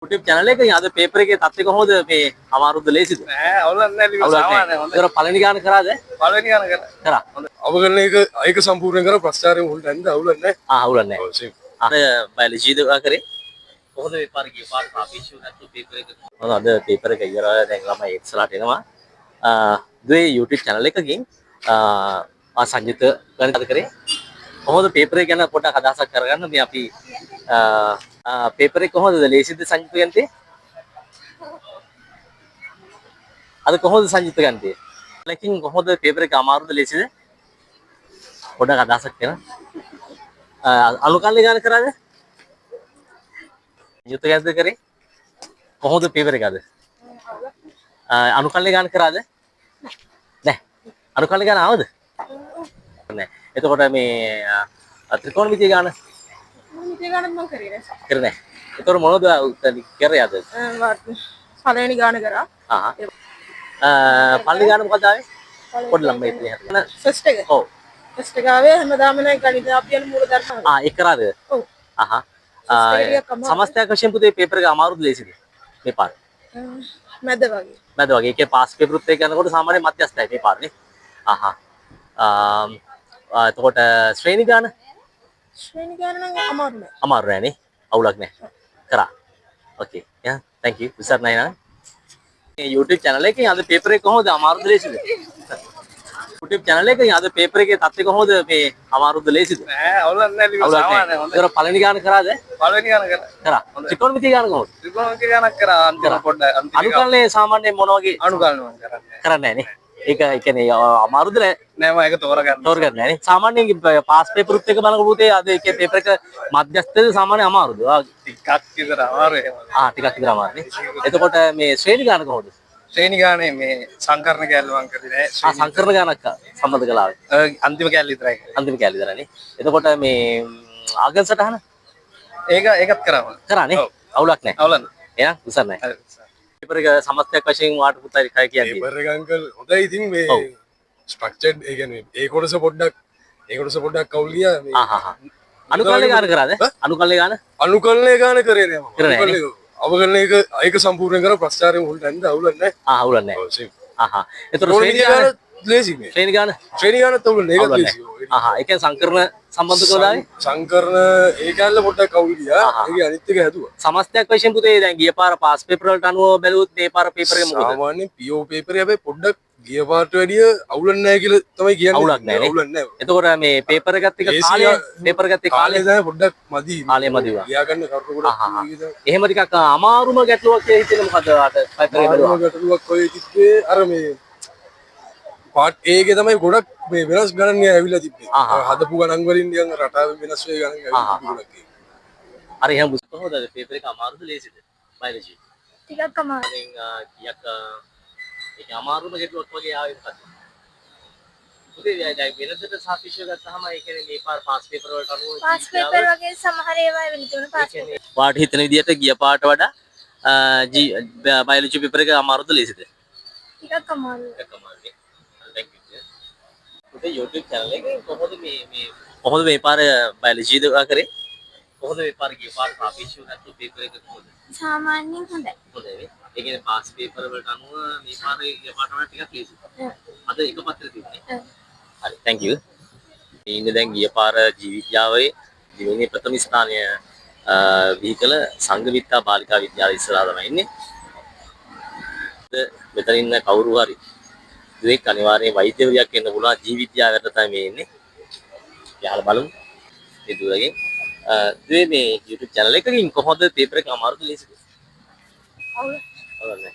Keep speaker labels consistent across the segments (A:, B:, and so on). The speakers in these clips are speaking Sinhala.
A: YouTube channel එකේ අද පේපර් එකේ තත්ත්වය කොහොමද මේ අමාරුද ලේසිද?
B: නෑ අවුලක් නෑ ලියුම සාමාන්‍යයි හොඳයි.
A: ඒක පළවෙනි ගාන කරාද?
B: පළවෙනි ගාන කරා. හොඳයි. අවගණන ඒක සම්පූර්ණ කරලා ප්‍රස්තාරයෙන් උන්ට නැන්ද අවුලක් නෑ.
A: අවුලක් නෑ.
B: ඔව් සේම්.
A: අර බයලොජි ද කරේ කොහොමද මේ පාර ගිය පාර සාපේක්ෂව නැත්නම් පේපර් එක මොනවද අද පේපර් එක ඉවර දැන් ළමයි ඉස්සරහට එනවා. දුවේ YouTube channel එකකින් සංජිත ගණිත කරේ කොහොමද පේපර් එක ගැන පොඩ්ඩක් අදහසක් කරගන්න මේ අපි පේපර් එක කොහොමද ලේසිද සංජිත ගන්තේ? අද කොහොමද සංජිත ගන්තේ? ලකින් කොහොමද පේපර් එක අමාරුද ලේසිද? පොඩ්ඩක් අදහසක් කරන්න. අලුකල්ලි ගාන කරාද? යුත් ගෑස්ද කරේ? කොහොමද පේපර් එක අද? අනුකල්ලි ගාන කරාද? නෑ. අනුකල්ලි ගාන ආවද? නෑ. එතකොට මේ ත්‍රිකෝණමිතිය ගාන
C: මිතිය ගානත් මම කරේ නෑ.
A: කරේ නෑ. එතකොට මොනවද කරේ අද?
C: පළවෙනි ගාන කරා.
A: පළවෙනි ගාන මොකද ආවේ? පොඩි ළමයි ඉන්නේ.
C: ෆස්ට් එක.
A: ඔව්.
C: ෆස්ට් එක ආවේ හැමදාම නෑ ගණිත අපි යන මූලධර්ම.
A: ඒක කරාද?
C: ඔව්.
A: සමස්තයක් වශයෙන් පුතේ පේපර් එක අමාරුද ලේසිද? මේ පාර.
C: මැද වගේ.
A: මැද වගේ. ඒකේ පාස් පේපරුත් එක යනකොට සාමාන්‍ය මධ්‍යස්ථයි මේ පාරනේ. එතකොට ශ්‍රේණි ගාන
C: ශ්‍රේණි ගාන නම් අමාරු නෑ.
A: අමාරු නෑනේ. අවුලක් නෑ. කරා. ඕකේ. යා thank you. විසර් නයිනා. මේ YouTube channel එකේ අද පේපර් එක කොහොමද අමාරුද ලේසිද? YouTube channel එකේ අද පේපර් එකේ තත්ත්වය කොහොමද මේ අමාරුද ලේසිද?
B: නෑ අවුලක් නෑ ලියුම සාමාන්‍යයි හොඳයි.
A: ඒක පළවෙනි ගාන කරාද?
B: පළවෙනි ගාන කරා.
A: ත්‍රිකෝණමිතිය ගාන කොහොමද?
B: ත්‍රිකෝණමිතිය ගානක් කරා අන්තිම පොඩ්ඩක් අන්තිම
A: අනුකල්ලේ සාමාන්‍යයෙන් මොන වගේ
B: අනුකල්න මම කරන්නේ.
A: කරන්නේ නෑනේ. ඒක කියන්නේ අමාරුද නෑ?
B: නෑ මම ඒක තෝරගන්න.
A: තෝරගන්නේ නෑනේ. සාමාන්‍යයෙන් පාස් පේපරුත් එක බලනකොට පුතේ අද ඒකේ පේපර් එක මධ්‍යස්ථද සාමාන්‍ය අමාරුද?
B: ටිකක් විතර අමාරුයි.
A: ටිකක් විතර අමාරුනේ. එතකොට මේ ශ්‍රේණි ගාන කොහොමද?
B: ශ්‍රේණි ගානේ මේ සංකරණ කැලේ මම කරේ නෑ.
A: සංකරණ ගානක් සම්බන්ධ කළා.
B: අන්තිම කැලේ විතරයි.
A: අන්තිම කැලේ විතරනේ. එතකොට මේ ආගම් සටහන
B: ඒකත් කරා මම.
A: කරානේ. අවුලක් නෑ.
B: අවුලක් නෑ.
A: එහෙනම් උසර නෑ. පේපර් එක සමස්තයක් වශයෙන් වාට පුතයි කය කියන්නේ.
D: පේපර් එක අංකල් හොඳයි ඉතින් මේ ස්ට්‍රක්චර්ඩ් ඒ කියන්නේ ඒ කොටස පොඩ්ඩක් කවුල් ගියා මේ
A: අනුකල්ලේ ගාන කරාද? අනුකල්ලේ ගාන?
D: අනුකල්ලේ ගාන කරේ නෑ මම.
A: කරේ නෑනේ.
D: අවගණන ඒක සම්පූර්ණ කරලා ප්‍රස්තාරයෙන් උන්ට නැන්ද අවුලක් නෑ.
A: අවුලක් නෑ.
D: ඔව් සේම්.
A: එතකොට ශ්‍රේණි ගාන
D: ලේසි මේ.
A: ශ්‍රේණි ගාන?
D: ශ්‍රේණි ගානත් අවුල නෑ ඒක ලේසි.
A: ඒ කියන්නේ සංකරණ සම්බන්ධ කළානේ.
D: සංකරණ ඒ කැල්ල පොඩ්ඩක් කවුල් ගියා. ඒකේ අනිත් එක හැදුවා.
A: සමස්තයක් වශයෙන් පුතේ දැන් ගිය පාර පාස් පේපර් වලට අනුව බැලුවොත් මේ පාර පේපර් එක මොකද?
D: සාමාන්‍යයෙන් PO පේපර් එක හැබැයි පොඩ්ඩක් ගිය පාරට වැඩිය අවුලක් නෑ කියලා තමයි කියන්නේ.
A: අවුලක් නෑනේ.
D: අවුලක් නෑ.
A: එතකොට මේ පේපර් එකත් එක්ක කාලය පේපර් එකත් එක්ක කාලය
D: තමයි පොඩ්ඩක් මදි.
A: කාලය මදි වුණා.
D: ගියා ගන්න කරුණු ගොඩක්
A: එහෙම ටිකක් අමාරුම ගැටලුවක් කියලා හිතෙන්නේ මොකද? අර පේපර් එක බැලුවා.
D: ගැටලුවක් ඔය තිබ්බේ අර මේ පාට් ඒකේ තමයි ගොඩක් මේ වෙනස් ගණන් ඇවිල්ලා තිබ්බේ. හදපු ගණන් වලින් නිකන් රටාවෙන් වෙනස් වෙයි ගණන් ඇවිල්ලා ගොඩක් ඒක.
A: අර එහෙම කොහොමද පේපර් එක අමාරුද ලේසිද? බයලොජි.
C: ටිකක් අමාරුයි.
A: දැන් කීයක් ඒක අමාරුම ගැටලුවක් වගේ ආවේ මොකද? පුතේ දැන් වෙනදට සාපේක්ෂව ගත්තාම ඒ කියන්නේ මේ පාර පාස් පේපර් වලට අනුව
C: පාස් පේපර් වගේ සමහර ඒවා වෙන තිබුණ පාස් පේපර්.
A: පාට හිතන විදිහට ගිය පාට වඩා බයලොජි පේපර් එක අමාරුද ලේසිද?
C: ටිකක් අමාරුයි.
A: පුතේ YouTube channel එකේ කොහොමද කොහොමද මේ පාර බයලොජි ද කරේ? කොහොමද මේ පාර ගිය පාර සාපේක්ෂව නැත්නම් පේපර් එක කොහොමද?
C: සාමාන්‍යයෙන් හොඳයි.
A: හොඳයි නේ. ඒ කියන්නේ පාස් පේපර් වලට අනුව මේ පාරේ ගිය පාට වඩා ටිකක් ලේසි. අද එක පත්‍රේ තිබුණේ. හරි thank you. ඉන්නේ දැන් ගිය පාර ජීවිද්‍යාවේ දිවෙන්නේ ප්‍රථම ස්ථානය විහිකල සංඝවිත්තා බාලිකා විද්‍යාලය ඉස්සරහා තමයි ඉන්නේ. මෙතන ඉන්න කවුරු හරි දුවෙක් අනිවාර්යයෙන් වෛද්‍යවරියක් වෙන්න පුළුවන් ජීවිද්‍යාවට තමයි මේ ඉන්නේ. යහලා බලමු. මේ දුවගෙන් දුවේ මේ YouTube channel එකකින් කොහොමද පේපර් එක අමාරුද ලේසිද? අවුලක් නෑ.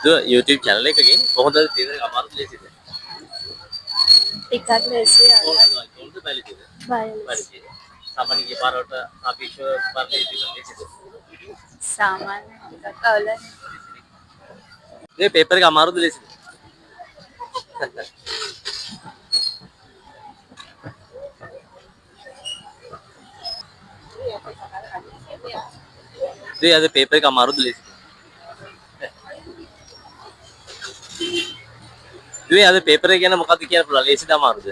A: දුව YouTube channel එකකින් කොහොමද පේපර් එක අමාරුද ලේසිද?
C: ටිකක් ලේසි
A: කොහොමද බැලිද?
C: බයලොජි.
A: සාමාන්‍ය ගිය පාරට සාපේක්ෂව බලන්නේ ලේසිද?
C: සාමාන්‍ය ටිකක් අවුලයි.
A: මේ පේපර් එක අමාරුද ලේසිද? දුවේ අද පේපර් එක අමාරුද ලේසිද? දුවේ අද පේපර් එක ගැන මොකක්ද කියන්න පුළුවන් ලේසිද අමාරුද?